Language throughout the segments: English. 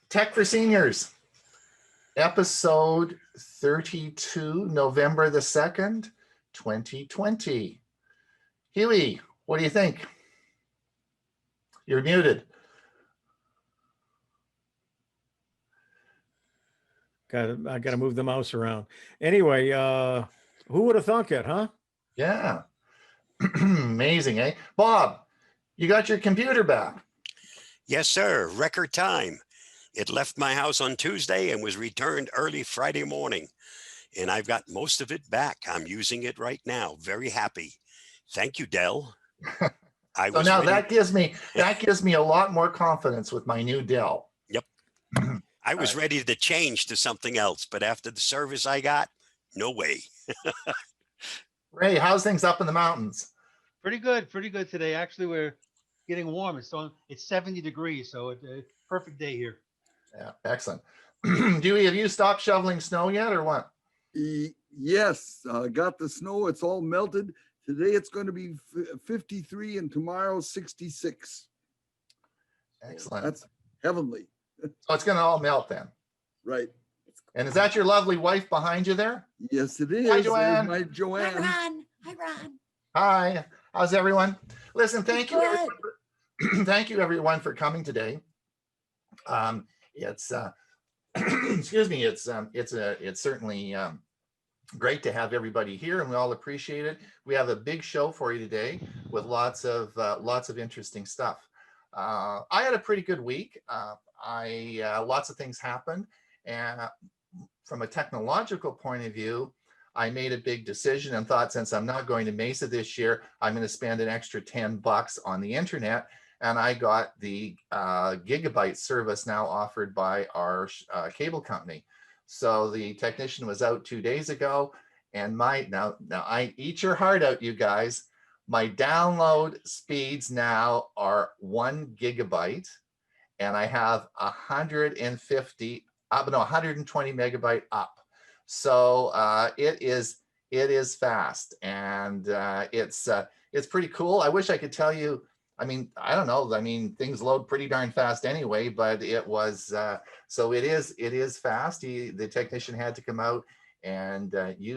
Tech for Seniors, episode 32, November the 2nd, 2020. Hewie, what do you think? You're muted. I got to move the mouse around. Anyway, who would have thunk it, huh? Yeah. Amazing, eh? Bob, you got your computer back. Yes, sir. Record time. It left my house on Tuesday and was returned early Friday morning. And I've got most of it back. I'm using it right now. Very happy. Thank you, Dell. So now that gives me a lot more confidence with my new Dell. Yep. I was ready to change to something else, but after the service I got, no way. Ray, how's things up in the mountains? Pretty good today. Actually, we're getting warm. It's 70 degrees, so it's a perfect day here. Yeah, excellent. Dewey, have you stopped shoveling snow yet or what? Yes, got the snow. It's all melted. Today it's going to be 53 and tomorrow 66. Excellent. That's heavenly. So it's going to all melt then. Right. And is that your lovely wife behind you there? Yes, it is. Hi, Joanne. There's my Joanne. Hi, Ron. Hi, Ron. Hi. How's everyone? Listen, thank you, everyone. Thank you, everyone, for coming today. It's excuse me. It's certainly great to have everybody here, and we all appreciate it. We have a big show for you today with lots of interesting stuff. I had a pretty good week. Lots of things happened, and from a technological point of view, I made a big decision and thought, since I'm not going to Mesa this year, I'm going to spend an extra $10 on the internet. And I got the gigabyte service now offered by our cable company. So the technician was out 2 days ago, and now I eat your heart out, you guys. My download speeds now are 1 gigabyte, and I have 120 megabyte up. So it is fast, and it's pretty cool. I wish I could tell you. I mean, I don't know. I mean, things load pretty darn fast anyway, but it was, so it is fast. The technician had to come out and he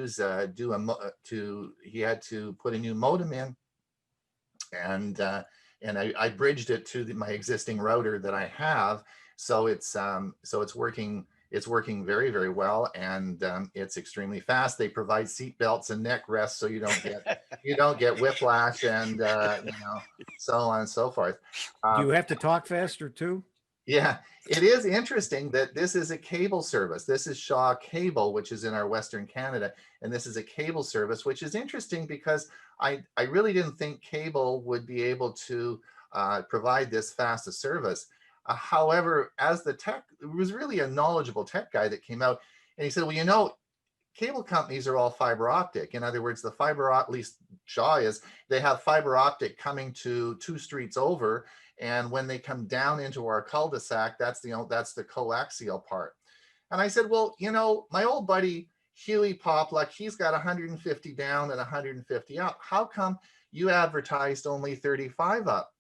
had to put a new modem in, and I bridged it to my existing router that I have. So it's working. It's working very, very well, and it's extremely fast. They provide seat belts and neck rests so you don't get whiplash, and so on and so forth. Do you have to talk faster too? Yeah, it is interesting that this is a cable service. This is Shaw Cable, which is in our Western Canada, and this is a cable service, which is interesting because I really didn't think cable would be able to provide this fast a service. However, as the tech, it was really a knowledgeable tech guy that came out, and he said, well, cable companies are all fiber optic. In other words, the fiber, at least Shaw is, they have fiber optic coming to 2 streets over, and when they come down into our cul-de-sac, that's the coaxial part. And I said, well, my old buddy Huey Popluck, he's got 150 down and 150 up. How come you advertised only 35 up?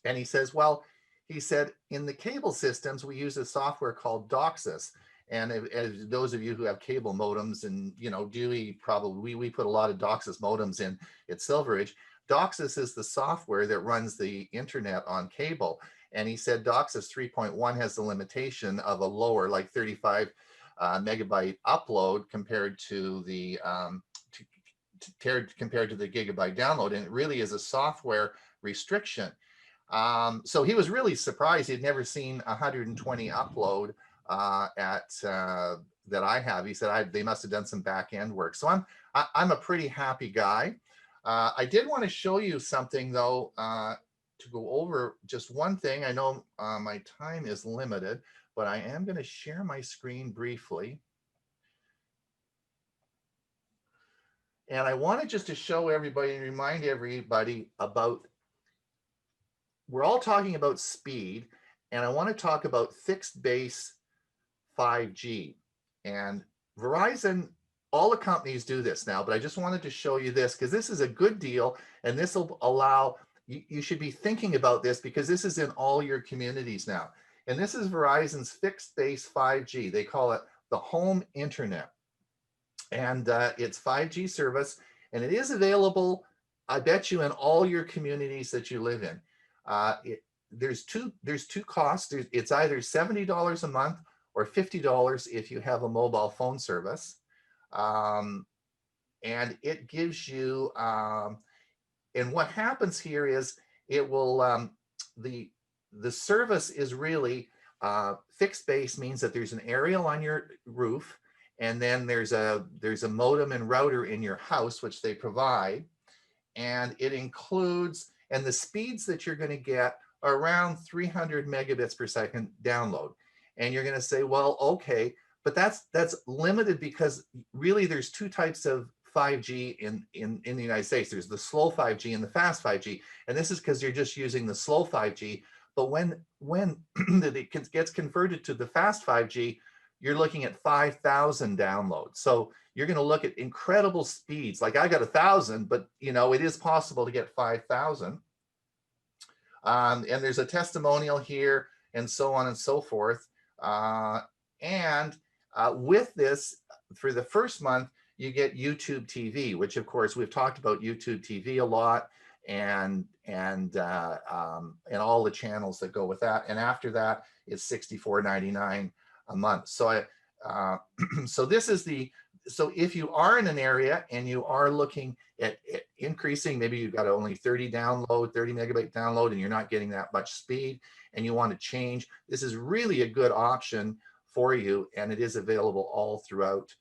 And he says, well, he said, in the cable systems, we use a software called DOCSIS. And as those of you who have cable modems, and Dewey probably, we put a lot of DOCSIS modems in at Silveridge. DOCSIS is the software that runs the internet on cable. And he said DOCSIS 3.1 has the limitation of a lower, like 35 megabyte upload compared to the gigabyte download. And it really is a software restriction. So he was really surprised. He'd never seen 120 upload that I have. He said they must have done some back end work. So I'm a pretty happy guy. I did want to show you something though, to go over just one thing. I know my time is limited, but I am going to share my screen briefly. And I wanted just to show everybody and remind everybody about, we're all talking about speed, and I want to talk about fixed base 5G. And Verizon, all the companies do this now, but I just wanted to show you this because this is a good deal, and this will allow, you should be thinking about this because this is in all your communities now. And this is Verizon's fixed base 5G. They call it the home internet. And it's 5G service, and it is available, I bet you, in all your communities that you live in. There's two costs. It's either $70 a month or $50 if you have a mobile phone service. And it gives you, and what happens here is it will, the service is really fixed base, means that there's an aerial on your roof, and then there's a modem and router in your house, which they provide. And it includes, and the speeds that you're going to get are around 300 megabits per second download. And you're going to say, well, okay, but that's limited because really there's two types of 5G in the United States. There's the slow 5G and the fast 5G. And this is because you're just using the slow 5G. But when it gets converted to the fast 5G, you're looking at 5,000 downloads. So you're going to look at incredible speeds. Like I got 1,000, but it is possible to get 5,000. And there's a testimonial here, and so on and so forth. With this, for the first month, you get YouTube TV, which of course we've talked about YouTube TV a lot, and all the channels that go with that. And after that, it's $64.99 a month. So so this is so if you are in an area and you are looking at increasing, maybe you've got only 30 megabyte download, and you're not getting that much speed, and you want to change, this is really a good option for you. And it is available all throughout,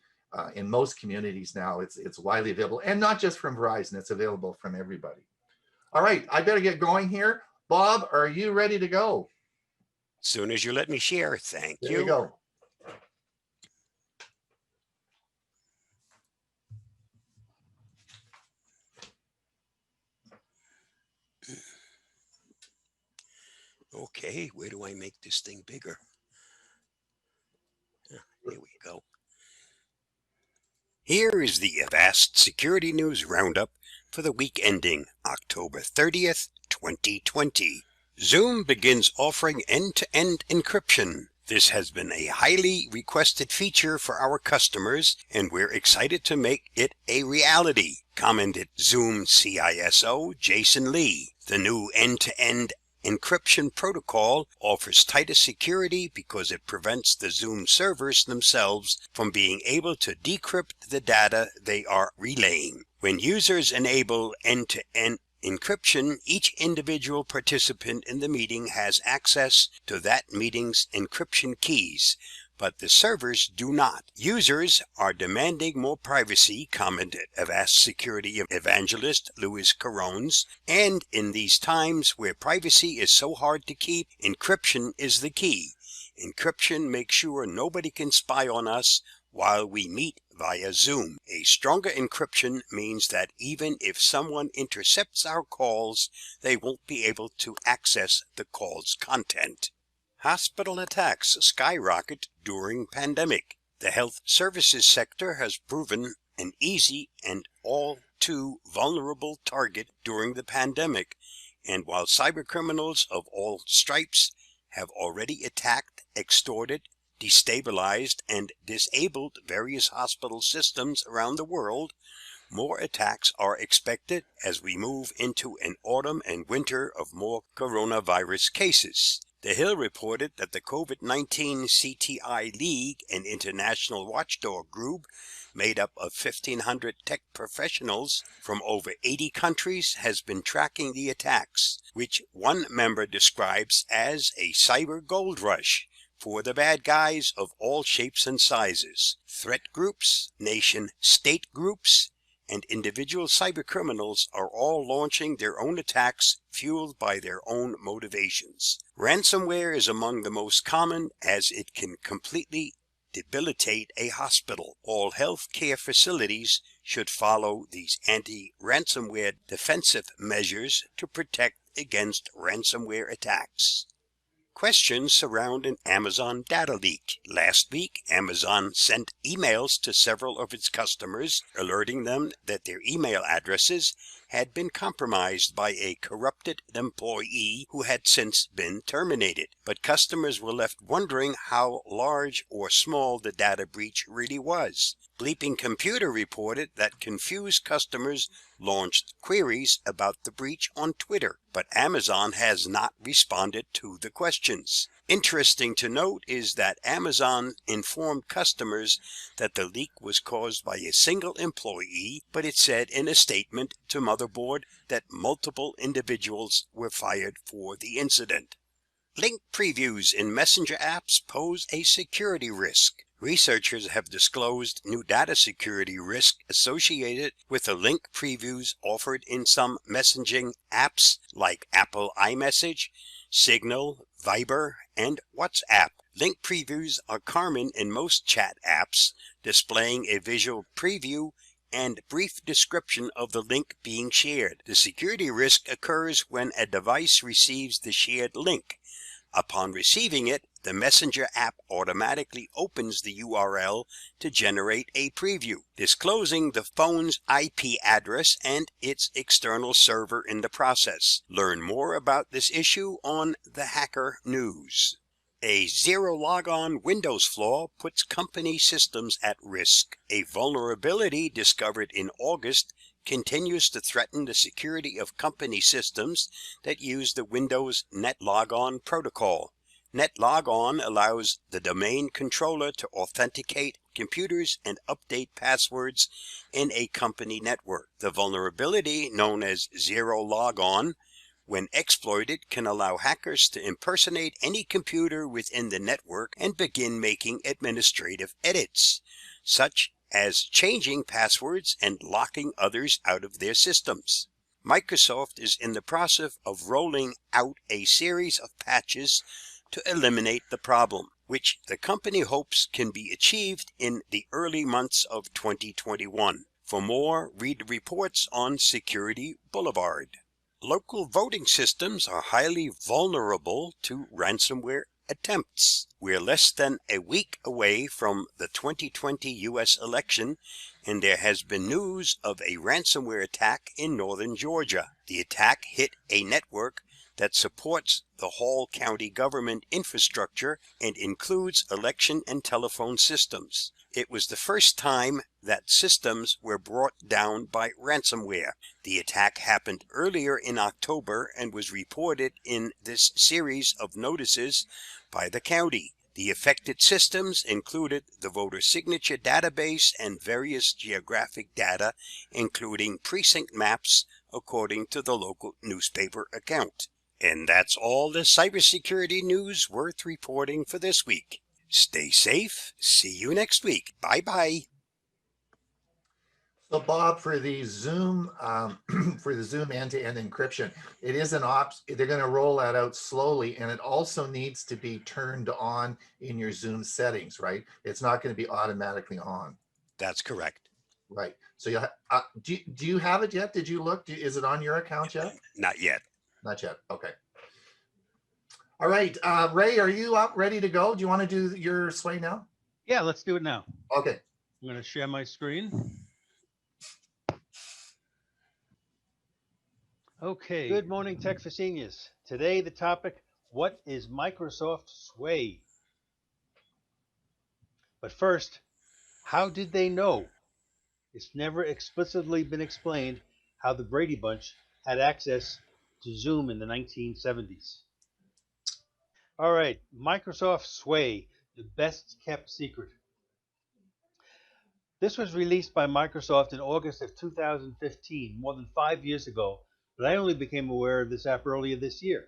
in most communities now. It's widely available, and not just from Verizon, it's available from everybody. All right, I better get going here. Bob, are you ready to go? Soon as you let me share, thank you. There you go. Okay, where do I make this thing bigger? Here we go. Here is the Avast Security News Roundup for the week ending October 30th, 2020. Zoom begins offering end-to-end encryption. This has been a highly requested feature for our customers, and we're excited to make it a reality, commented Zoom CISO Jason Lee. The new end-to-end encryption protocol offers tighter security because it prevents the Zoom servers themselves from being able to decrypt the data they are relaying. When users enable end-to-end encryption, each individual participant in the meeting has access to that meeting's encryption keys, but the servers do not. Users are demanding more privacy, commented Avast security evangelist Louis Carones, and in these times where privacy is so hard to keep, encryption is the key. Encryption makes sure nobody can spy on us while we meet via Zoom. A stronger encryption means that even if someone intercepts our calls, they won't be able to access the call's content. Hospital attacks skyrocket during pandemic. The health services sector has proven an easy and all too vulnerable target during the pandemic, and while cybercriminals of all stripes have already attacked, extorted, destabilized, and disabled various hospital systems around the world, more attacks are expected as we move into an autumn and winter of more coronavirus cases. The Hill reported that the COVID-19 CTI League, an international watchdog group made up of 1,500 tech professionals from over 80 countries, has been tracking the attacks, which one member describes as a cyber gold rush for the bad guys of all shapes and sizes. Threat groups, nation-state groups, and individual cybercriminals are all launching their own attacks fueled by their own motivations. Ransomware is among the most common, as it can completely debilitate a hospital. All health care facilities should follow these anti-ransomware defensive measures to protect against ransomware attacks. Questions surround an Amazon data leak. Last week, Amazon sent emails to several of its customers, alerting them that their email addresses had been compromised by a corrupt corrupted employee who had since been terminated. But customers were left wondering how large or small the data breach really was. Bleeping Computer reported that confused customers launched queries about the breach on Twitter, but Amazon has not responded to the questions. Interesting to note is that Amazon informed customers that the leak was caused by a single employee, but it said in a statement to Motherboard that multiple individuals were fired for the incident. Link previews in Messenger apps pose a security risk. Researchers have disclosed new data security risk associated with the link previews offered in some messaging apps like Apple iMessage, Signal, Viber, and WhatsApp. Link previews are common in most chat apps, displaying a visual preview and brief description of the link being shared. The security risk occurs when a device receives the shared link. Upon receiving it, the Messenger app automatically opens the URL to generate a preview, disclosing the phone's IP address and its external server in the process. Learn more about this issue on the Hacker News. A zero logon Windows flaw puts company systems at risk. A vulnerability discovered in August continues to threaten the security of company systems that use the Windows NetLogon protocol. NetLogon allows the domain controller to authenticate computers and update passwords in a company network. The vulnerability, known as zero logon, when exploited, can allow hackers to impersonate any computer within the network and begin making administrative edits, such as changing passwords and locking others out of their systems. Microsoft is in the process of rolling out a series of patches to eliminate the problem, which the company hopes can be achieved in the early months of 2021. For more, read reports on Security Boulevard. Local voting systems are highly vulnerable to ransomware attempts. We're less than a week away from the 2020 U.S. election, and there has been news of a ransomware attack in northern Georgia. The attack hit a network that supports the Hall County government infrastructure and includes election and telephone systems. It was the first time that systems were brought down by ransomware. The attack happened earlier in October and was reported in this series of notices by the county. The affected systems included the voter signature database and various geographic data, including precinct maps, according to the local newspaper account. And that's all the cybersecurity news worth reporting for this week. Stay safe. See you next week. Bye-bye. So Bob, for the Zoom for the Zoom end-to-end encryption, it is an they're going to roll that out slowly, and it also needs to be turned on in your Zoom settings, right? It's not going to be automatically on. That's correct. Right. So you do you have it yet? Did you look? Is it on your account yet? Not yet. Not yet. Okay. All right. Ray, are you up ready to go? Do you want to do your sway now? Yeah, let's do it now. Okay. I'm going to share my screen. Okay. Good morning, Tech for Seniors. Today, the topic, what is Microsoft Sway? But first, how did they know? It's never explicitly been explained how the Brady Bunch had access to Zoom in the 1970s. All right, Microsoft Sway, the best kept secret. This was released by Microsoft in August of 2015, more than 5 years ago, but I only became aware of this app earlier this year.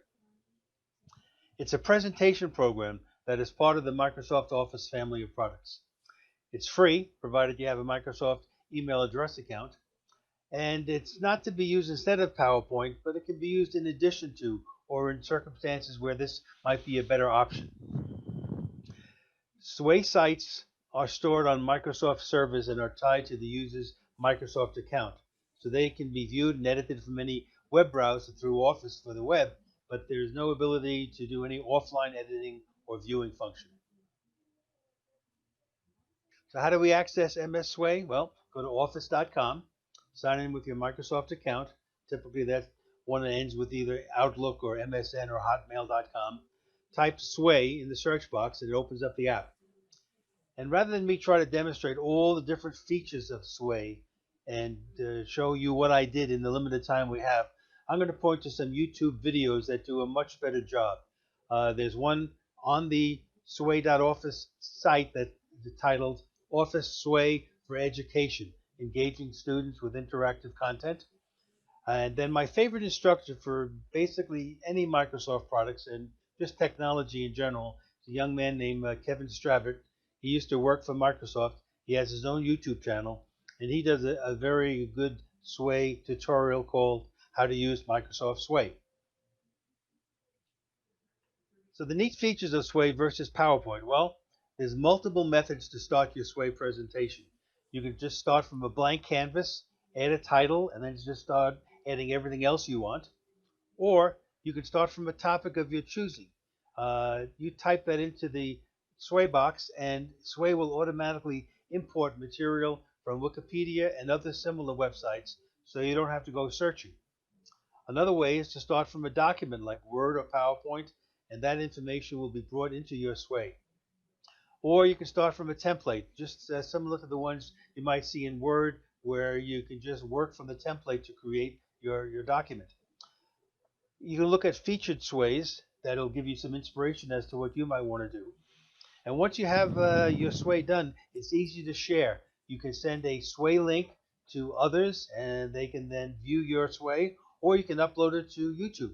It's a presentation program that is part of the Microsoft Office family of products. It's free, provided you have a Microsoft email address account, and it's not to be used instead of PowerPoint, but it can be used in addition to or in circumstances where this might be a better option. Sway sites are stored on Microsoft servers and are tied to the user's Microsoft account, so they can be viewed and edited from any web browser through Office for the web, but there's no ability to do any offline editing or viewing function. So how do we access MS Sway? Well, go to office.com, sign in with your Microsoft account. Typically that's one that ends with either Outlook or MSN or Hotmail.com, type Sway in the search box and it opens up the app. And rather than me try to demonstrate all the different features of Sway and show you what I did in the limited time we have, I'm going to point to some YouTube videos that do a much better job. There's one on the Sway.office site that is titled Office Sway for Education, Engaging Students with Interactive Content. And then my favorite instructor for basically any Microsoft products and just technology in general is a young man named Kevin Stravert. He used to work for Microsoft. He has his own YouTube channel, and he does a very good Sway tutorial called How to Use Microsoft Sway. So the neat features of Sway versus PowerPoint. Well, there's multiple methods to start your Sway presentation. You can just start from a blank canvas, add a title, and then just start adding everything else you want. Or you can start from a topic of your choosing. You type that into the Sway box, and Sway will automatically import material from Wikipedia and other similar websites, so you don't have to go searching. Another way is to start from a document like Word or PowerPoint, and that information will be brought into your Sway. Or you can start from a template, just similar to the ones you might see in Word, where you can just work from the template to create your document. You can look at featured Sways that'll give you some inspiration as to what you might want to do. And once you have your Sway done, it's easy to share. You can send a Sway link to others, and they can then view your Sway, or you can upload it to YouTube.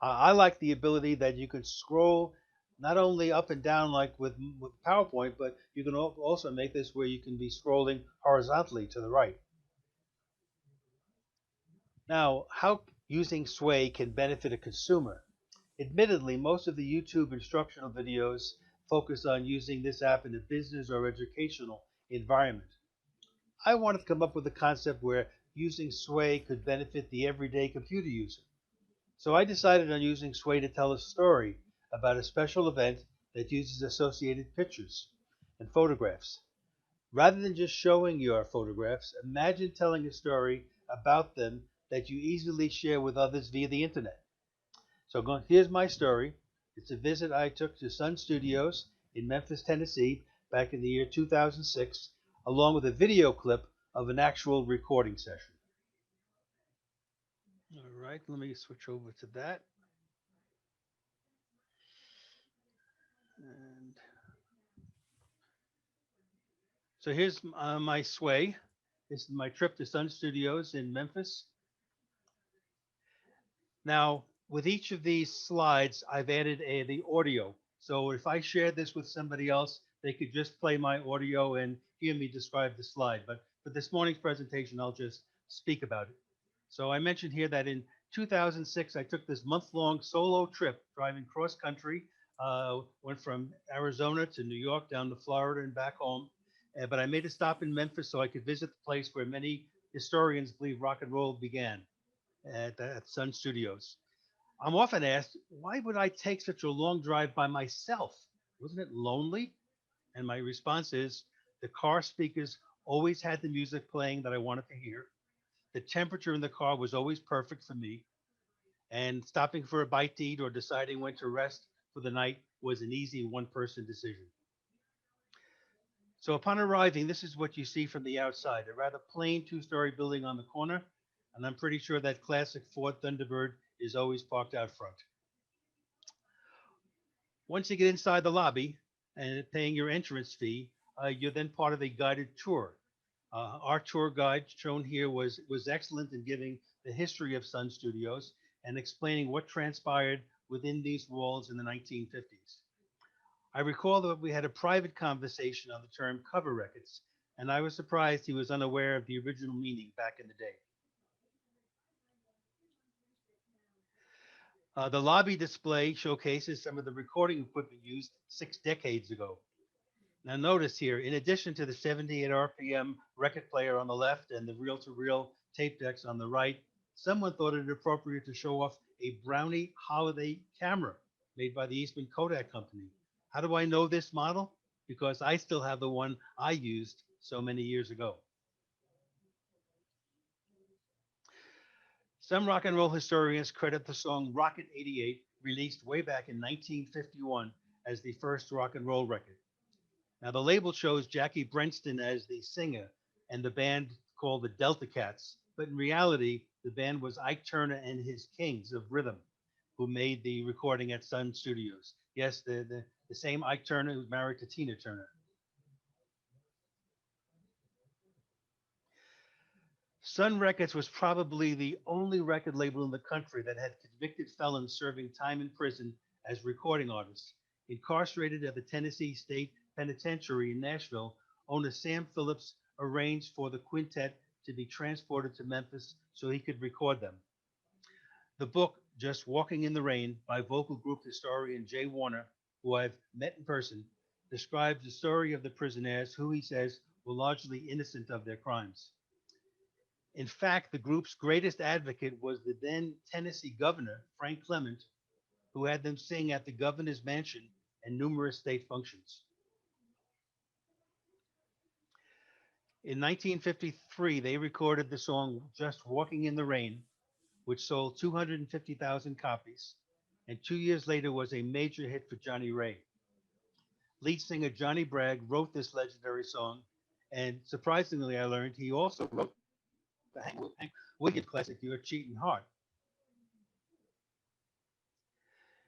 I like the ability that you can scroll not only up and down like with PowerPoint, but you can also make this where you can be scrolling horizontally to the right. Now, how using Sway can benefit a consumer. Admittedly, most of the YouTube instructional videos focus on using this app in a business or educational environment. I wanted to come up with a concept where using Sway could benefit the everyday computer user. So I decided on using Sway to tell a story about a special event that uses associated pictures and photographs. Rather than just showing your photographs, imagine telling a story about them that you easily share with others via the internet. So here's my story. It's a visit I took to Sun Studios in Memphis, Tennessee, back in the year 2006, along with a video clip of an actual recording session. All right, let me switch over to that. And so here's my Sway. This is my trip to Sun Studios in Memphis. Now, with each of these slides, I've added the audio. So if I share this with somebody else, they could just play my audio and hear me describe the slide. But for this morning's presentation, I'll just speak about it. So I mentioned here that in 2006, I took this month-long solo trip driving cross-country, went from Arizona to New York, down to Florida and back home. But I made a stop in Memphis so I could visit the place where many historians believe rock and roll began at Sun Studios. I'm often asked, why would I take such a long drive by myself? Wasn't it lonely? And my response is, the car speakers always had the music playing that I wanted to hear. The temperature in the car was always perfect for me. And stopping for a bite to eat or deciding when to rest for the night was an easy one-person decision. So upon arriving, this is what you see from the outside, a rather plain two-story building on the corner. And I'm pretty sure that classic Ford Thunderbird is always parked out front. Once you get inside the lobby and paying your entrance fee, you're then part of a guided tour. Our tour guide shown here was excellent in giving the history of Sun Studios and explaining what transpired within these walls in the 1950s. I recall that we had a private conversation on the term cover records, and I was surprised he was unaware of the original meaning back in the day. The lobby display showcases some of the recording equipment used 6 decades ago. Now notice here, in addition to the 78 RPM record player on the left and the reel-to-reel tape decks on the right, someone thought it appropriate to show off a Brownie holiday camera made by the Eastman Kodak Company. How do I know this model? Because I still have the one I used so many years ago. Some rock and roll historians credit the song Rocket 88, released way back in 1951, as the first rock and roll record. Now, the label shows Jackie Brenston as the singer and the band called the Delta Cats, but in reality, the band was Ike Turner and his Kings of Rhythm, who made the recording at Sun Studios. Yes, the same Ike Turner who's married to Tina Turner. Sun Records was probably the only record label in the country that had convicted felons serving time in prison as recording artists. Incarcerated at the Tennessee State Penitentiary in Nashville, owner Sam Phillips arranged for the quintet to be transported to Memphis so he could record them. The book, Just Walking in the Rain, by vocal group historian Jay Warner, who I've met in person, describes the story of the prisoners who, he says, were largely innocent of their crimes. In fact, the group's greatest advocate was the then Tennessee governor, Frank Clement, who had them sing at the governor's mansion and numerous state functions. In 1953, they recorded the song Just Walking in the Rain, which sold 250,000 copies, and 2 years later was a major hit for Johnny Ray. Lead singer Johnny Bragg wrote this legendary song, and surprisingly, I learned he also wrote the Hank Williams classic, Your Cheating Heart.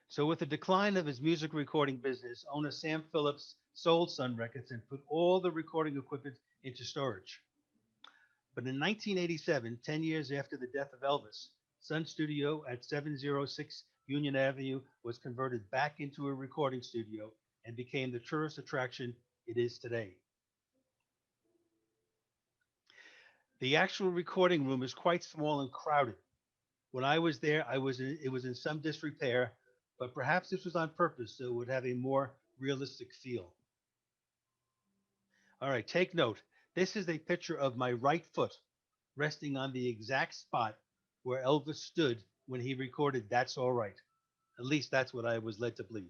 So with the decline of his music recording business, owner Sam Phillips sold Sun Records and put all the recording equipment into storage. But in 1987, 10 years after the death of Elvis, Sun Studio at 706 Union Avenue was converted back into a recording studio and became the tourist attraction it is today. The actual recording room is quite small and crowded. When I was there, it was in some disrepair, but perhaps this was on purpose so it would have a more realistic feel. All right, take note. This is a picture of my right foot resting on the exact spot where Elvis stood when he recorded That's All Right. At least that's what I was led to believe.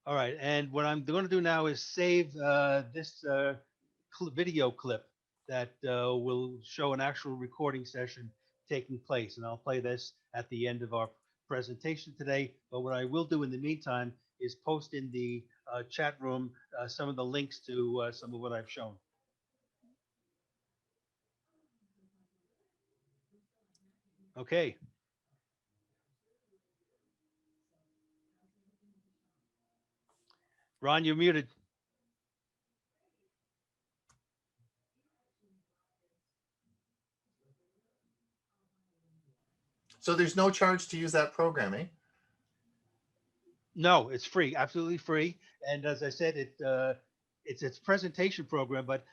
All right, and what I'm going to do now is save this video clip that will show an actual recording session taking place. And I'll play this at the end of our presentation today. But what I will do in the meantime is post in the chat room some of the links to some of what I've shown. Okay. Ron, you're muted. So there's no charge to use that program, eh? No, it's free, absolutely free. And as I said, it's its presentation program. But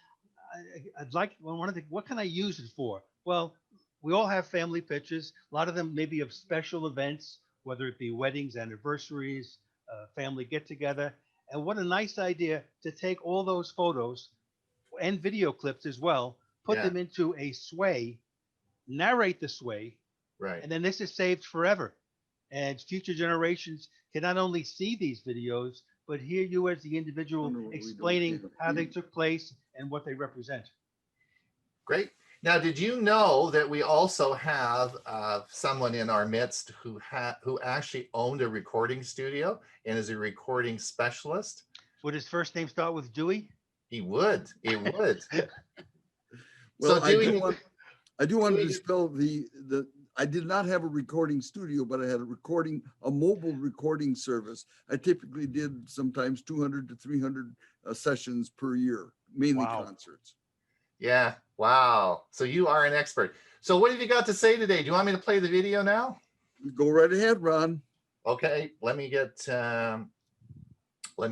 I'd like one of the what can I use it for? Well, we all have family pictures. A lot of them maybe of special events, whether it be weddings, anniversaries, family get-together. And what a nice idea to take all those photos and video clips as well, put them into a sway, narrate the sway, Right. and then this is saved forever. And future generations can not only see these videos, but hear you as the individual explaining how they took place and what they represent. Great. Now, did you know that we also have someone in our midst who actually owned a recording studio and is a recording specialist? Would his first name start with Dewey? He would. He would. Well, So I do want to dispel I did not have a recording studio, but I had a mobile recording service. I typically did sometimes 200 to 300 sessions per year, mainly concerts. Yeah. Wow. So you are an expert. So what have you got to say today? Do you want me to play the video now? Go right ahead, Ron. Okay. Let me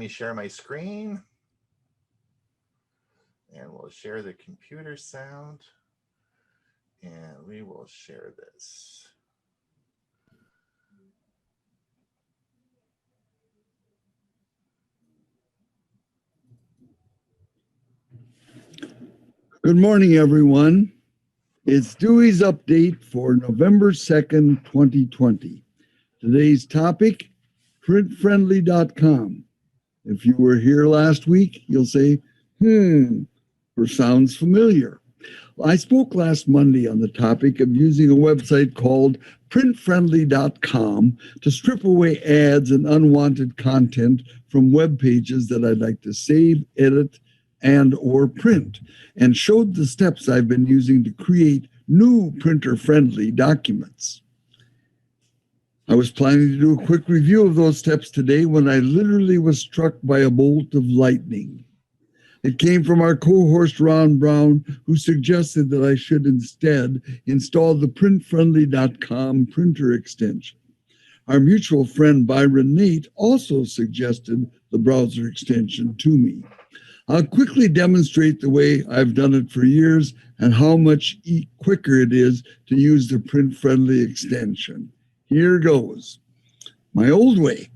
share my screen. And we'll share the computer sound. And we will share this. Good morning, everyone. It's Dewey's update for November 2nd, 2020. Today's topic, printfriendly.com. If you were here last week, you'll say, or sounds familiar. I spoke last Monday on the topic of using a website called printfriendly.com to strip away ads and unwanted content from web pages that I'd like to save, edit, and or print, and showed the steps I've been using to create new printer-friendly documents. I was planning to do a quick review of those steps today when I literally was struck by a bolt of lightning. It came from our co-host Ron Brown, who suggested that I should instead install the printfriendly.com printer extension. Our mutual friend Byron Nate also suggested the browser extension to me. I'll quickly demonstrate the way I've done it for years and how much quicker it is to use the print-friendly extension. Here goes. My old way.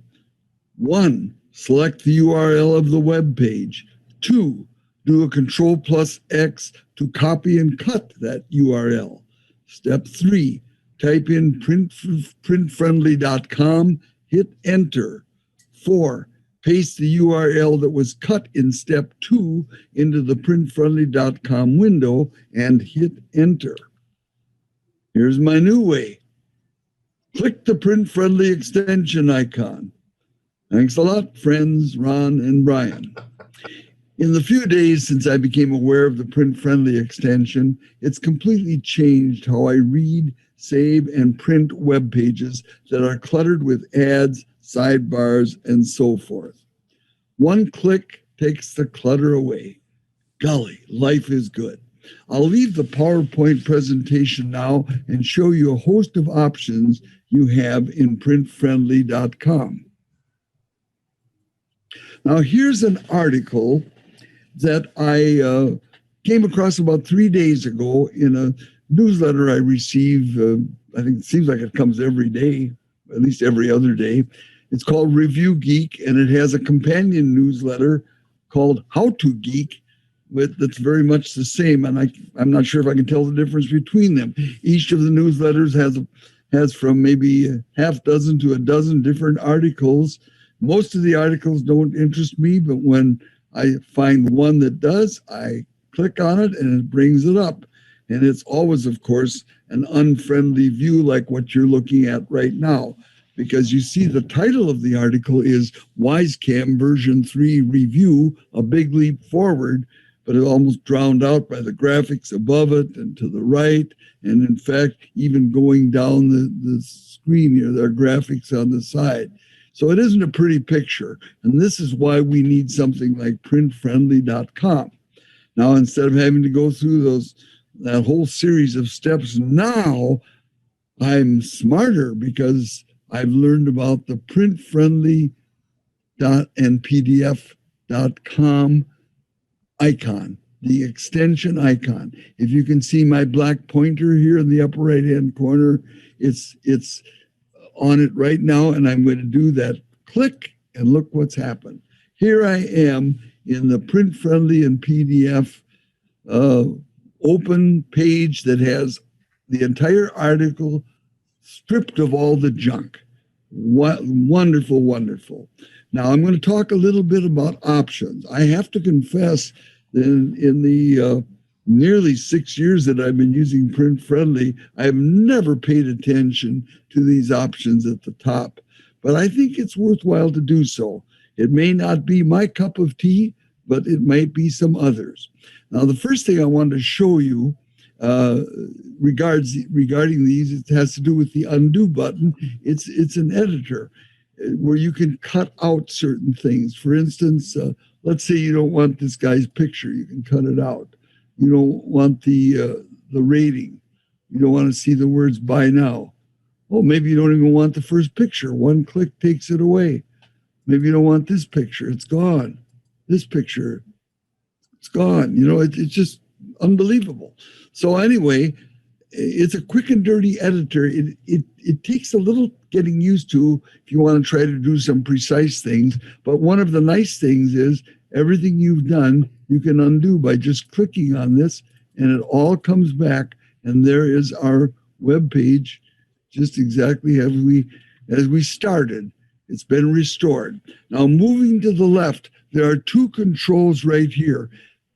1. Select the URL of the web page. 2. Do a Control+X to copy and cut that URL. Step 3. Type in printfriendly.com, hit enter. 4. Paste the URL that was cut in step 2 into the printfriendly.com window and hit enter. Here's my new way. Click the print-friendly extension icon. Thanks a lot, friends Ron and Brian. In the few days since I became aware of the print-friendly extension, it's completely changed how I read, save, and print web pages that are cluttered with ads, sidebars, and so forth. One click takes the clutter away. Golly, life is good. I'll leave the PowerPoint presentation now and show you a host of options you have in printfriendly.com. Now, here's an article that I came across about 3 days ago in a newsletter I receive. I think it seems like it comes every day, at least every other day. It's called Review Geek, and it has a companion newsletter called How to Geek, that's very much the same. And I'm not sure if I can tell the difference between them. Each of the newsletters has from maybe a half dozen to a dozen different articles. Most of the articles don't interest me, but when I find one that does, I click on it and it brings it up. And it's always, of course, an unfriendly view like what you're looking at right now, because you see the title of the article is Wisecam version 3 review, a big leap forward, but it's almost drowned out by the graphics above it and to the right. And in fact, even going down the screen here, there are graphics on the side. So it isn't a pretty picture. And this is why we need something like printfriendly.com. Now, instead of having to go through that whole series of steps, now I'm smarter because I've learned about the printfriendly and PDF.com icon, the extension icon. If you can see my black pointer here in the upper right-hand corner, it's on it right now, and I'm going to do that. Click, and look what's happened. Here I am in the print friendly and PDF open page that has the entire article stripped of all the junk. Wonderful, wonderful. Now I'm going to talk a little bit about options. I have to confess that in the nearly 6 years that I've been using Print Friendly, I've never paid attention to these options at the top, but I think it's worthwhile to do so. It may not be my cup of tea, but it might be some others. Now, the first thing I wanted to show you regarding these, it has to do with the undo button. It's an editor where you can cut out certain things. For instance, let's say you don't want this guy's picture, you can cut it out. You don't want the rating. You don't want to see the words buy now. Oh, maybe you don't even want the first picture. One click takes it away. Maybe you don't want this picture. It's gone. This picture, it's gone. You know, it's just unbelievable. So anyway, it's a quick and dirty editor. It takes a little getting used to if you want to try to do some precise things. But one of the nice things is everything you've done, you can undo by just clicking on this, and it all comes back. And there is our web page, just exactly as we started. It's been restored. Now, moving to the left, there are two controls right here.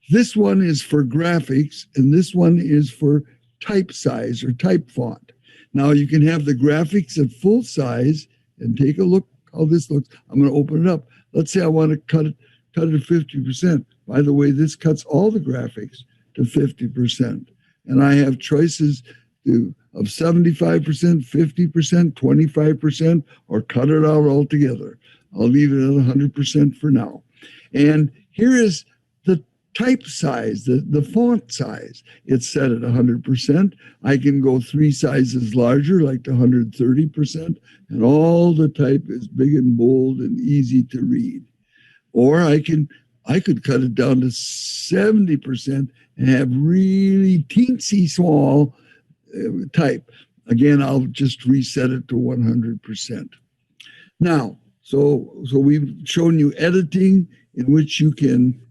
This one is for graphics, and this one is for type size or type font. Now you can have the graphics at full size and take a look how this looks. I'm going to open it up. Let's say I want to cut it to 50%. By the way, this cuts all the graphics to 50%. And I have choices of 75%, 50%, 25%, or cut it out altogether. I'll leave it at 100% for now. And here is the type size, the font size. It's set at 100%. I can go 3 sizes larger, like to 130%, and all the type is big and bold and easy to read. Or I could cut it down to 70% and have really teensy small type. Again, I'll just reset it to 100%. Now, so we've shown you editing, in which you can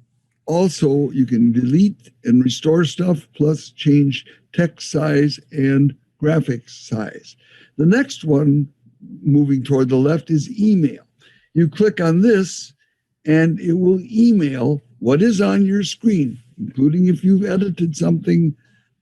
delete and restore stuff, plus change text size and graphics size. The next one, moving toward the left, is email. You click on this and it will email what is on your screen, including if you've edited something,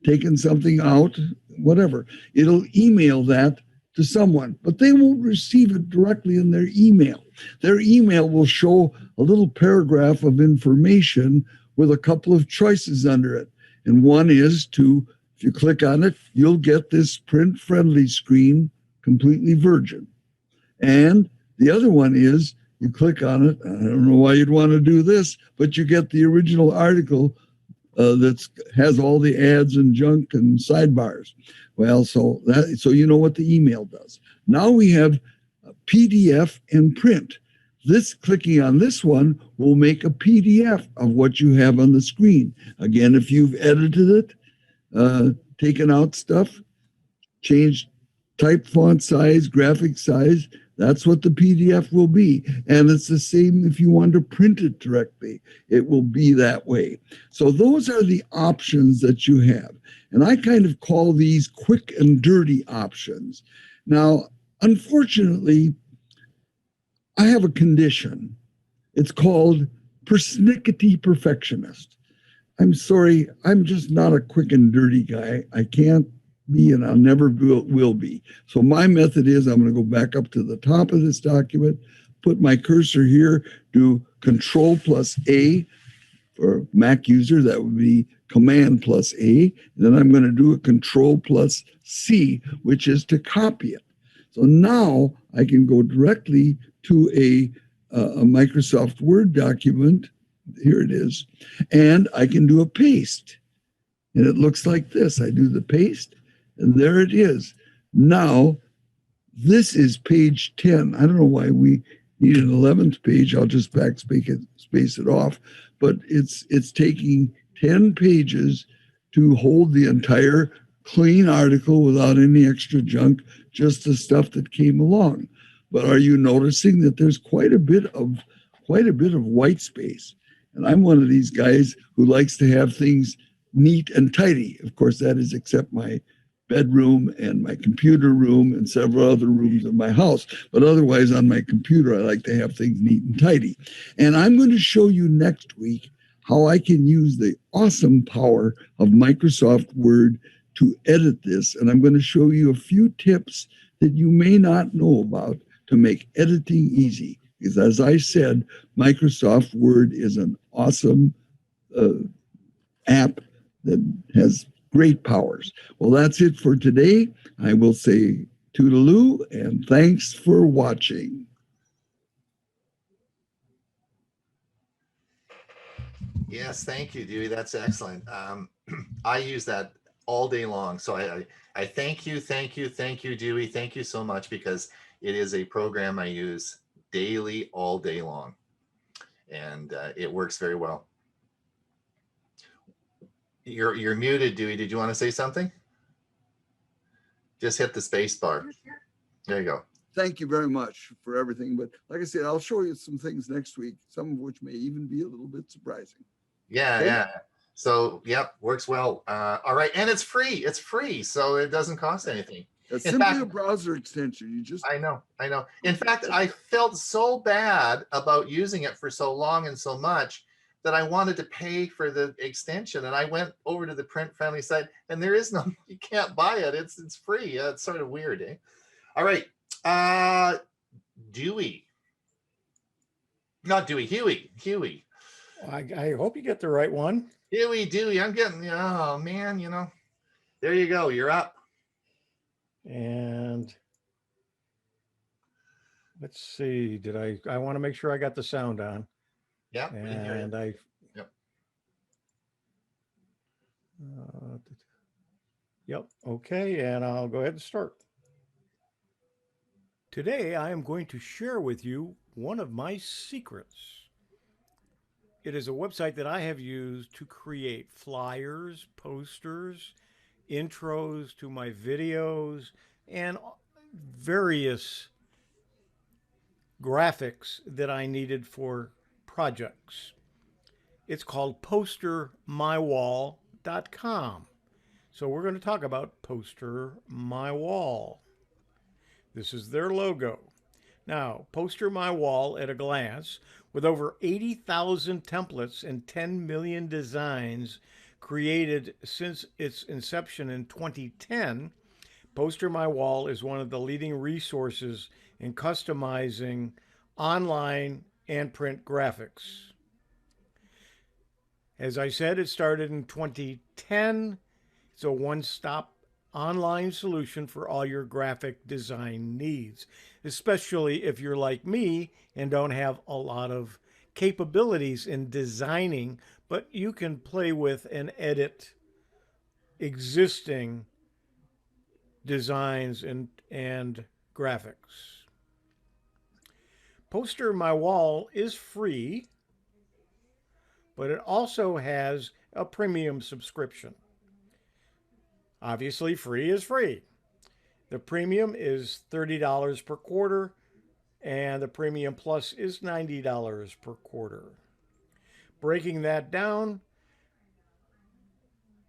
taken something out, whatever. It'll email that to someone, but they won't receive it directly in their email. Their email will show a little paragraph of information with a couple of choices under it. And one is if you click on it, you'll get this print-friendly screen, completely virgin. And the other one is, you click on it, I don't know why you'd want to do this, but you get the original article that has all the ads and junk and sidebars. Well, so you know what the email does. Now we have PDF and print. Clicking on this one will make a PDF of what you have on the screen. Again, if you've edited it, taken out stuff, changed type, font size, graphic size, that's what the PDF will be. And it's the same if you want to print it directly. It will be that way. So those are the options that you have. And I kind of call these quick and dirty options. Now, unfortunately, I have a condition. It's called persnickety perfectionist. I'm sorry, I'm just not a quick and dirty guy. I can't be, and I never will be. So my method is, I'm going to go back up to the top of this document, put my cursor here, do Control plus A for Mac user. That would be Command plus A. And then I'm going to do a Control plus C, which is to copy it. So now I can go directly to a Microsoft Word document. Here it is. And I can do a paste. And it looks like this. I do the paste, and there it is. Now, this is page 10. I don't know why we need an 11th page. I'll just space it off. But it's taking 10 pages to hold the entire clean article without any extra junk, just the stuff that came along. But are you noticing that there's quite a bit of white space? And I'm one of these guys who likes to have things neat and tidy. Of course, that is except my bedroom and my computer room and several other rooms of my house. But otherwise, on my computer, I like to have things neat and tidy. And I'm going to show you next week how I can use the awesome power of Microsoft Word to edit this. And I'm going to show you a few tips that you may not know about to make editing easy. Because as I said, Microsoft Word is an awesome app that has great powers. Well, that's it for today. I will say toodaloo and thanks for watching. Yes, thank you, Dewey. That's excellent. I use that all day long. So I thank you, Dewey. Thank you so much, because it is a program I use daily, all day long. And it works very well. You're muted, Dewey. Did you want to say something? Just hit the space bar. There you go. Thank you very much for everything. But like I said, I'll show you some things next week, some of which may even be a little bit surprising. Yeah, Okay? yeah. So, yep, works well. All right. And it's free. It's free. So it doesn't cost anything. It's In simply fact, a browser extension. You just I know. In fact, I felt so bad about using it for so long and so much that I wanted to pay for the extension. And I went over to the print friendly site and there is no, you can't buy it. It's free. It's sort of weird, eh? All right. Dewey. Not Dewey, Hewie. I hope you get the right one. Dewey. I'm getting, oh man, there you go. You're up. And let's see, I want to make sure I got the sound on. Yeah. we can hear you. And Yep. Yep. Okay. And I'll go ahead and start. Today, I am going to share with you one of my secrets. It is a website that I have used to create flyers, posters, intros to my videos, and various graphics that I needed for projects. It's called Postermywall.com. So we're going to talk about Postermywall. This is their logo. Now, Postermywall at a glance, with over 80,000 templates and 10 million designs created since its inception in 2010, Postermywall is one of the leading resources in customizing online and print graphics. As I said, it started in 2010. It's a one-stop online solution for all your graphic design needs, especially if you're like me and don't have a lot of capabilities in designing, but you can play with and edit existing designs and graphics. Postermywall is free, but it also has a premium subscription. Obviously, free is free. The premium is $30 per quarter, and the premium plus is $90 per quarter. Breaking that down,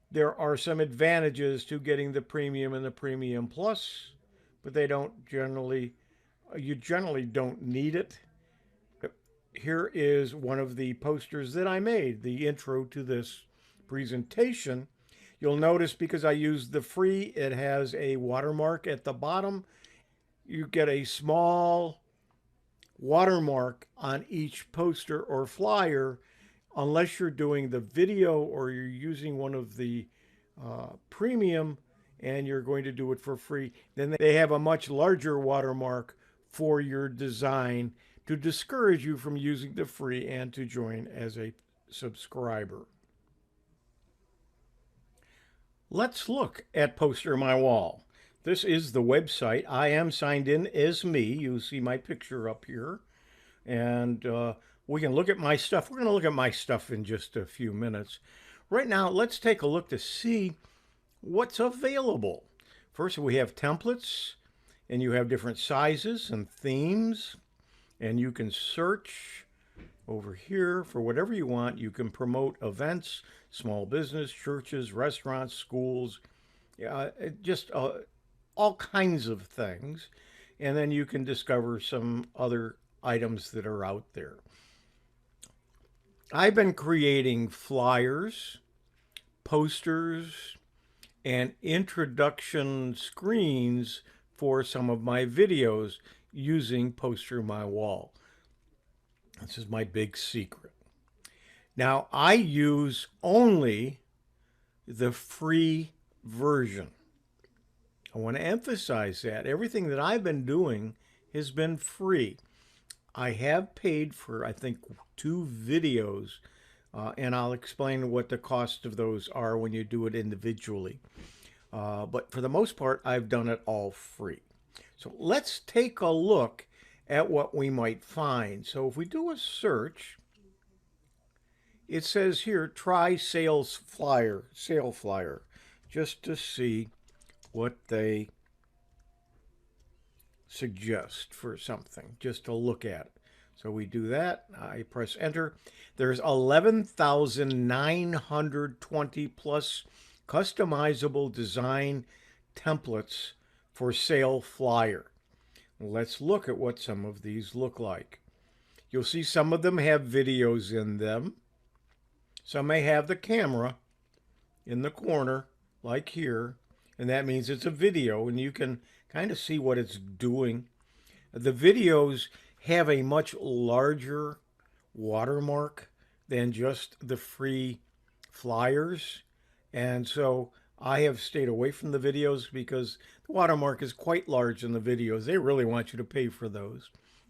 there are some advantages to getting the premium and the premium plus, but you generally don't need it. Here is one of the posters that I made, the intro to this presentation. You'll notice because I used the free, it has a watermark at the bottom. You get a small watermark on each poster or flyer unless you're doing the video or you're using one of the premium and you're going to do it for free. Then they have a much larger watermark for your design to discourage you from using the free and to join as a subscriber. Let's look at Postermywall. This is the website. I am signed in as me. You see my picture up here. And we can look at my stuff. We're going to look at my stuff in just a few minutes. Right now, let's take a look to see what's available. First, we have templates, and you have different sizes and themes. And you can search over here for whatever you want. You can promote events, small business, churches, restaurants, schools, just all kinds of things. And then you can discover some other items that are out there. I've been creating flyers, posters, and introduction screens for some of my videos using Postermywall. This is my big secret. Now, I use only the free version. I want to emphasize that. Everything that I've been doing has been free. I have paid for, I think, 2 videos, and I'll explain what the cost of those are when you do it individually. But for the most part, I've done it all free. So let's take a look at what we might find. So if we do a search, it says here, try sale flyer, just to see what they suggest for something, just to look at it. So we do that. I press enter. There's 11,920 plus customizable design templates for sale flyer. Let's look at what some of these look like. You'll see some of them have videos in them. Some may have the camera in the corner, like here, and that means it's a video, and you can kind of see what it's doing. The videos have a much larger watermark than just the free flyers, and so I have stayed away from the videos because the watermark is quite large in the videos. They really want you to pay for those.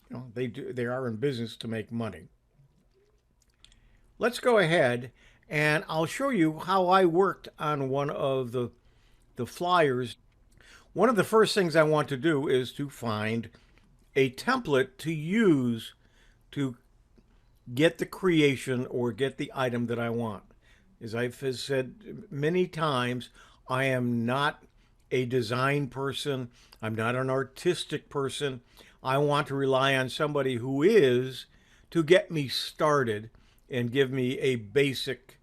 You know, they are in business to make money. Let's go ahead and I'll show you how I worked on one of the flyers. One of the first things I want to do is to find a template to use to get the creation or get the item that I want. As I've said many times, I am not a design person. I'm not an artistic person. I want to rely on somebody who is to get me started and give me a basic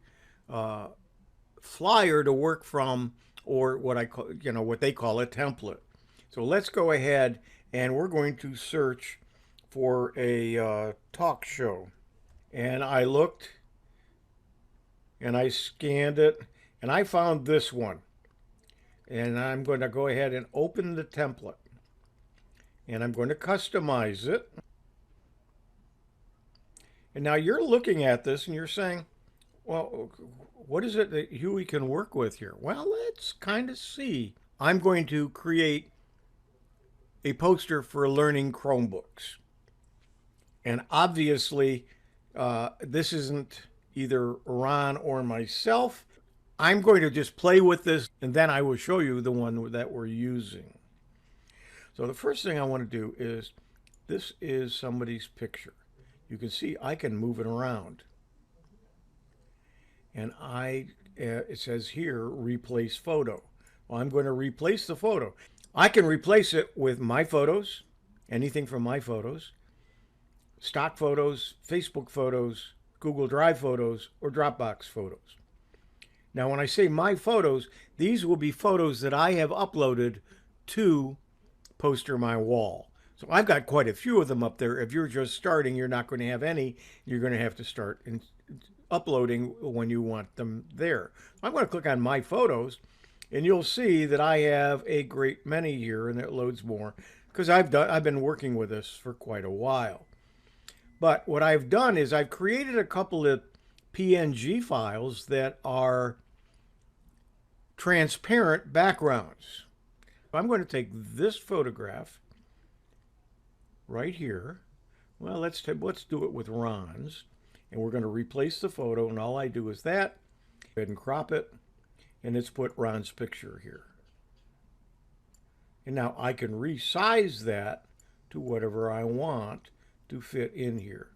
flyer to work from, or what I call, what they call a template. So let's go ahead and we're going to search for a talk show. And I looked and I scanned it and I found this one. And I'm going to go ahead and open the template. And I'm going to customize it. And now you're looking at this and you're saying, well, what is it that Hewie can work with here? Well, let's kind of see. I'm going to create a poster for learning Chromebooks. And obviously, this isn't either Ron or myself. I'm going to just play with this, and then I will show you the one that we're using. So the first thing I want to do is, this is somebody's picture. You can see I can move it around. And it says here, replace photo. Well, I'm going to replace the photo. I can replace it with my photos, anything from my photos, stock photos, Facebook photos, Google Drive photos, or Dropbox photos. Now, when I say my photos, these will be photos that I have uploaded to Postermywall. So I've got quite a few of them up there. If you're just starting, you're not going to have any. You're going to have to start uploading when you want them there. I'm going to click on my photos, and you'll see that I have a great many here, and it loads more because I've been working with this for quite a while. But what I've done is I've created a couple of PNG files that are transparent backgrounds. I'm going to take this photograph right here. Well, let's do it with Ron's, and we're going to replace the photo, and all I do is that. Go ahead and crop it, and let's put Ron's picture here. And now I can resize that to whatever I want to fit in here.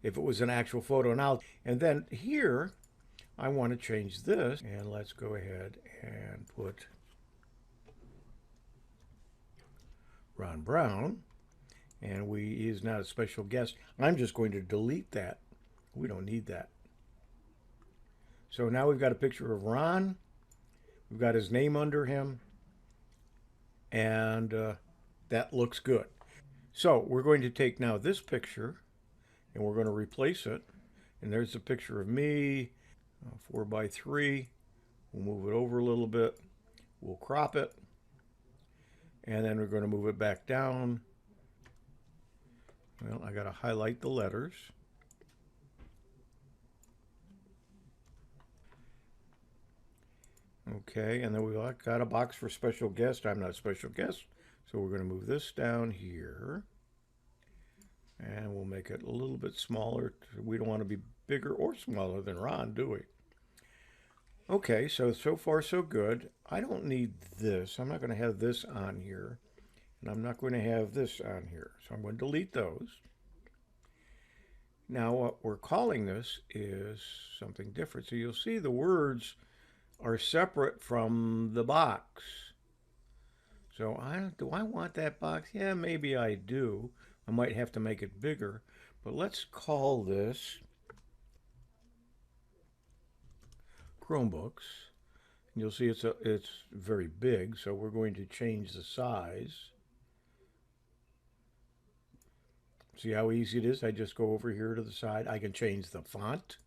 If it was an actual photo now, and then here I want to change this, and let's go ahead and put Ron Brown, and he's not a special guest. I'm just going to delete that. We don't need that. So now we've got a picture of Ron. We've got his name under him, and that looks good. So we're going to take now this picture, and we're going to replace it. And there's a picture of me, 4x3. We'll move it over a little bit. We'll crop it. And then we're going to move it back down. Well, I got to highlight the letters. Okay, and then we've got a box for special guest. I'm not a special guest, so we're going to move this down here. And we'll make it a little bit smaller. We don't want to be bigger or smaller than Ron, do we? Okay, so far so good. I don't need this. I'm not going to have this on here. And I'm not going to have this on here. So I'm going to delete those. Now what we're calling this is something different. So you'll see the words are separate from the box. So do I want that box? Yeah, maybe I do. I might have to make it bigger. But let's call this Chromebooks. And you'll see it's very big, so we're going to change the size See how easy it is? I just go over here to the side. I can change the font.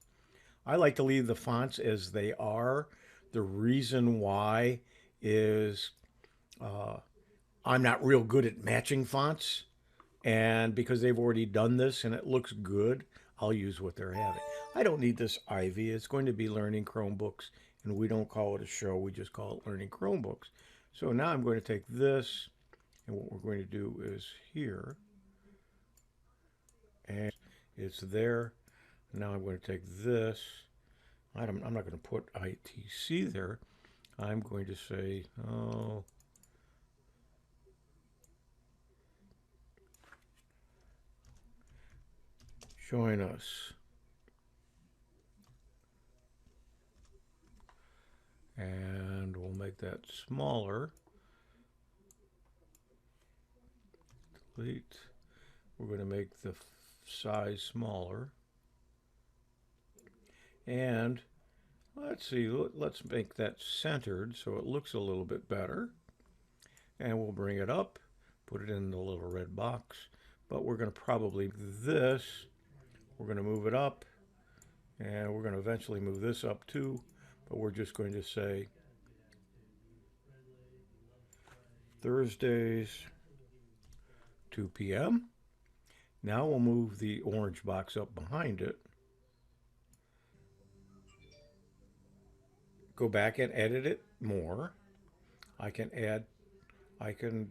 I like to leave the fonts as they are. The reason why is I'm not real good at matching fonts. And because they've already done this and it looks good, I'll use what they're having. I don't need this Ivy. It's going to be Learning Chromebooks. And we don't call it a show. We just call it Learning Chromebooks. So now I'm going to take this. And what we're going to do is here. And it's there. Now I'm going to take this. I'm not going to put ITC there. I'm going to say, oh, join us. And we'll make that smaller. Delete. We're going to make the size smaller. And let's see, let's make that centered so it looks a little bit better. And we'll bring it up, put it in the little red box. But we're going to probably do this. We're going to move it up. And we're going to eventually move this up too. But we're just going to say Thursdays, 2 p.m. Now we'll move the orange box up behind it. Go back and edit it more. I can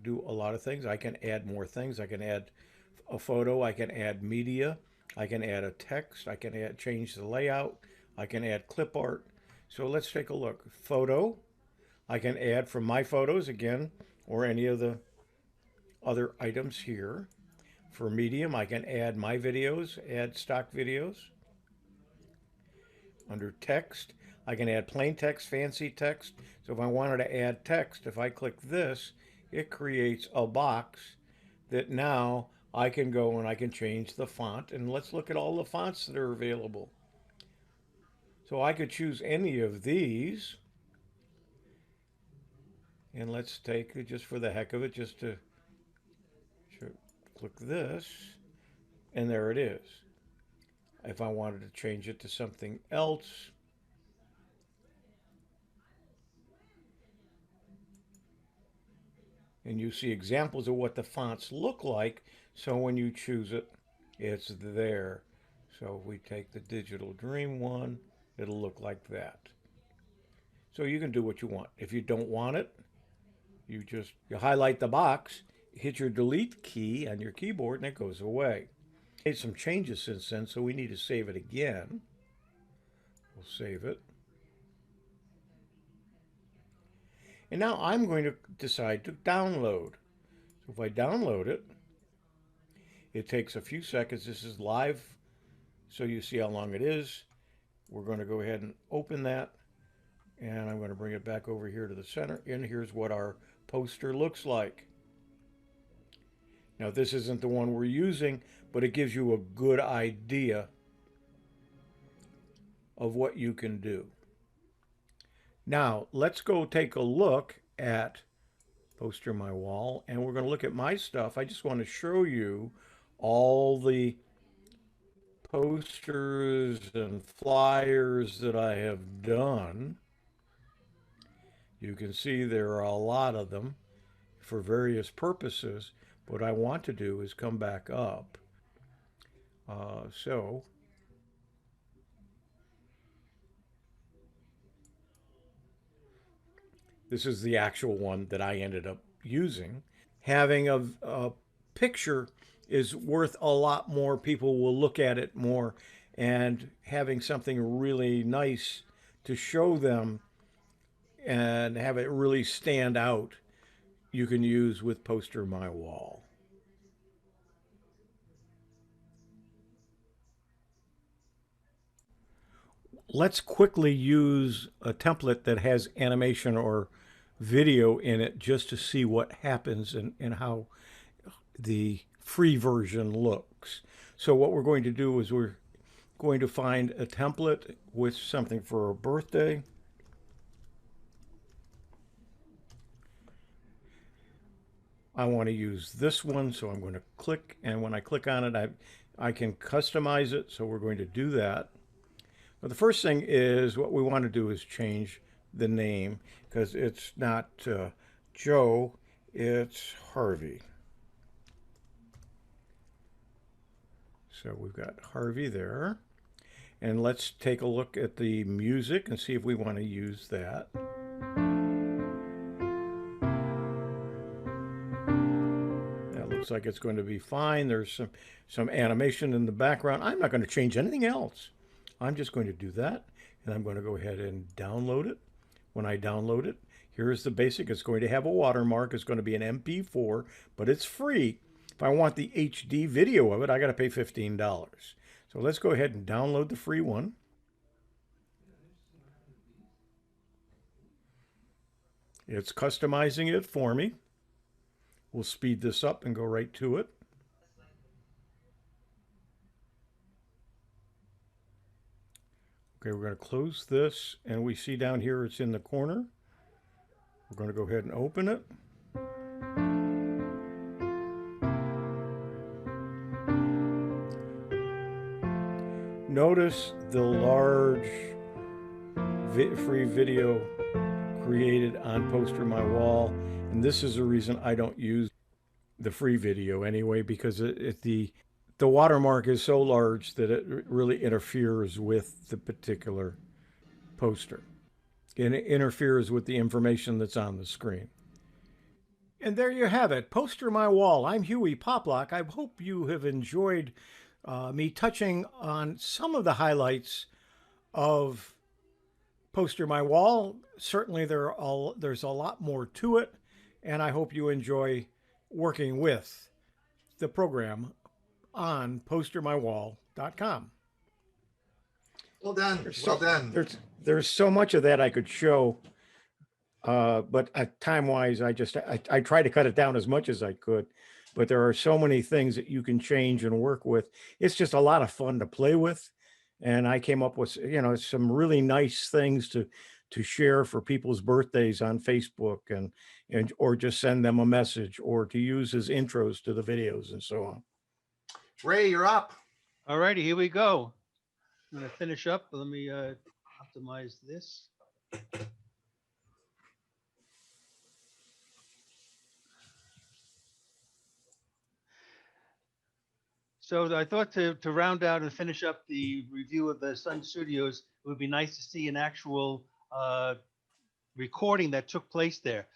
do a lot of things. I can add more things. I can add a photo. I can add media. I can add a text. I can change the layout. I can add clip art. So let's take a look. Photo. I can add from my photos again, or any of the other items here. For medium, I can add my videos, add stock videos. Under text, I can add plain text, fancy text. So if I wanted to add text, if I click this, it creates a box that now I can go and I can change the font. And let's look at all the fonts that are available. So I could choose any of these. And let's take it just for the heck of it, just to click this. And there it is. If I wanted to change it to something else, and you see examples of what the fonts look like. So when you choose it, it's there. So if we take the Digital Dream one, it'll look like that. So you can do what you want. If you don't want it, you highlight the box, hit your delete key on your keyboard, and it goes away. Made some changes since then, so we need to save it again. We'll save it. And now I'm going to decide to download. So if I download it, it takes a few seconds. This is live, so you see how long it is. We're going to go ahead and open that. And I'm going to bring it back over here to the center. And here's what our poster looks like. Now, this isn't the one we're using, but it gives you a good idea of what you can do. Now, let's go take a look at Postermywall, and we're going to look at my stuff. I just want to show you all the posters and flyers that I have done. You can see there are a lot of them for various purposes. What I want to do is come back up. This is the actual one that I ended up using. Having a picture is worth a lot more. People will look at it more, and having something really nice to show them and have it really stand out, you can use with Postermywall. Let's quickly use a template that has animation or video in it just to see what happens and how the free version looks. So what we're going to do is we're going to find a template with something for a birthday. I want to use this one, so I'm going to click, and when I click on it, I can customize it, so we're going to do that. But the first thing is what we want to do is change the name, because it's not Joe, it's Harvey. So we've got Harvey there. And let's take a look at the music and see if we want to use that. That looks like it's going to be fine. There's some animation in the background. I'm not going to change anything else. I'm just going to do that, and I'm going to go ahead and download it. When I download it, here's the basic. It's going to have a watermark. It's going to be an MP4, but it's free. If I want the HD video of it, I got to pay $15. So let's go ahead and download the free one. It's customizing it for me. We'll speed this up and go right to it. Okay, we're going to close this, and we see down here it's in the corner. We're going to go ahead and open it. Notice the large free video created on Postermywall, and this is the reason I don't use the free video anyway, because the watermark is so large that it really interferes with the particular poster. And it interferes with the information that's on the screen. And there you have it, Postermywall. I'm Hewie Poplock. I hope you have enjoyed me touching on some of the highlights of Postermywall. Certainly there's a lot more to it, and I hope you enjoy working with the program on postermywall.com. Well done. Well done. There's so much of that I could show, but time-wise, I try to cut it down as much as I could. But there are so many things that you can change and work with. It's just a lot of fun to play with, and I came up with some really nice things to share for people's birthdays on Facebook, and or just send them a message, or to use as intros to the videos and so on. Ray, you're up. All righty, here we go. I'm going to finish up. Let me optimize this. So I thought to round out and finish up the review of the Sun Studios, it would be nice to see an actual recording that took place there.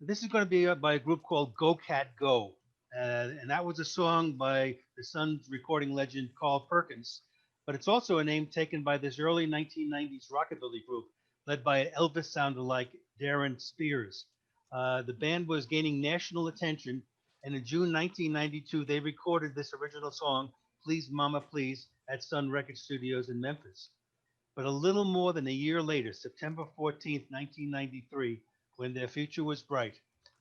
This is going to be by a group called Go Cat Go. And that was a song by the Sun's recording legend Carl Perkins. But it's also a name taken by this early 1990s rockabilly group led by an Elvis sound-alike Darren Spears. The band was gaining national attention, and in June 1992, they recorded this original song, Please Mama Please, at Sun Record Studios in Memphis. But a little more than a year later, September 14th, 1993, when their future was bright,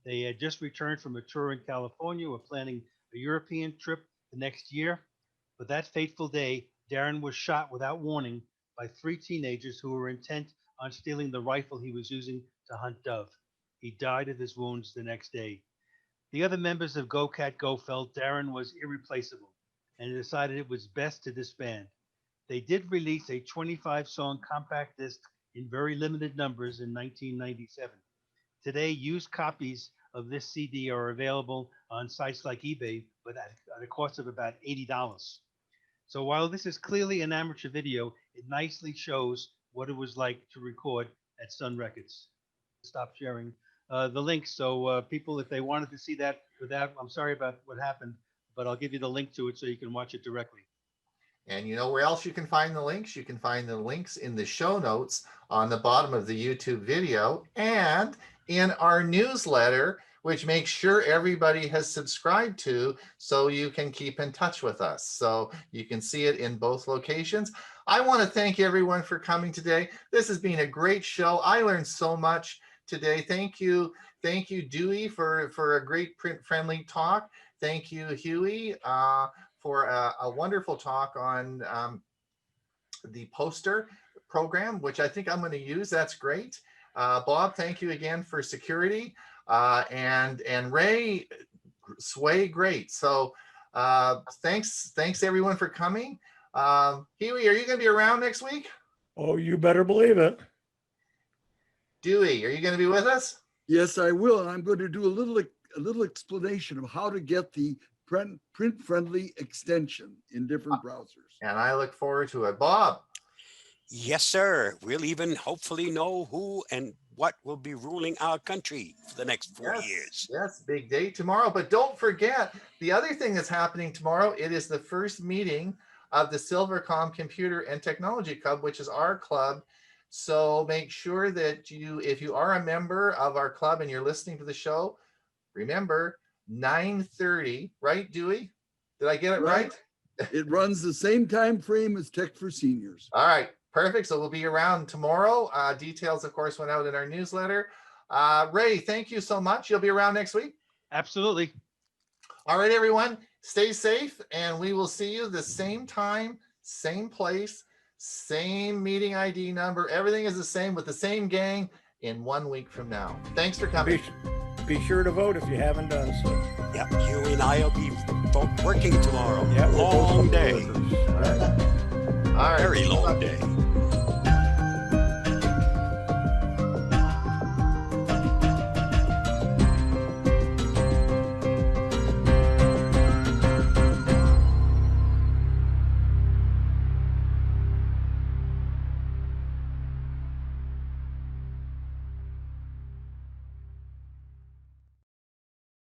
they had just returned from a tour in California, were planning a European trip the next year. But that fateful day, Darren was shot without warning by 3 teenagers who were intent on stealing the rifle he was using to hunt dove. He died of his wounds the next day. The other members of Go Cat Go felt Darren was irreplaceable and decided it was best to disband. They did release a 25-song compact disc in very limited numbers in 1997. Today, used copies of this CD are available on sites like eBay, but at a cost of about $80. So while this is clearly an amateur video, it nicely shows what it was like to record at Sun Records. Stop sharing the link, so people, if they wanted to see that without, I'm sorry about what happened, but I'll give you the link to it so you can watch it directly. And you know where else you can find the links? You can find the links in the show notes on the bottom of the YouTube video and in our newsletter, which makes sure everybody has subscribed to, so you can keep in touch with us. So you can see it in both locations. I want to thank everyone for coming today. This has been a great show. I learned so much today. Thank you, Dewey, for a great print-friendly talk. Thank you, Hewie, for a wonderful talk on the poster program, which I think I'm going to use. That's great. Bob, thank you again for security. And Ray, sway great. So thanks everyone for coming. Hewie, are you going to be around next week? Oh, you better believe it. Dewey, are you going to be with us? Yes, I will. And I'm going to do a little explanation of how to get the print-friendly extension in different browsers. And I look forward to it. Bob. Yes, sir. We'll even hopefully know who and what will be ruling our country for the next 4 years. Yes, big day tomorrow. But don't forget, the other thing that's happening tomorrow, it is the first meeting of the Silvercom Computer and Technology Club, which is our club. So make sure that if you are a member of our club and you're listening to the show, remember 9:30, right, Dewey? Did I get it right? It runs the same time frame as Tech for Seniors. All right, perfect. So we'll be around tomorrow. Details, of course, went out in our newsletter. Ray, thank you so much. You'll be around next week? Absolutely. All right, everyone, stay safe, and we will see you the same time, same place, same meeting ID number. Everything is the same with the same gang in 1 week from now. Thanks for coming. Be sure to vote if you haven't done so. Yep, you and I will be working tomorrow. Yeah, long day. All right. All right. Very long day.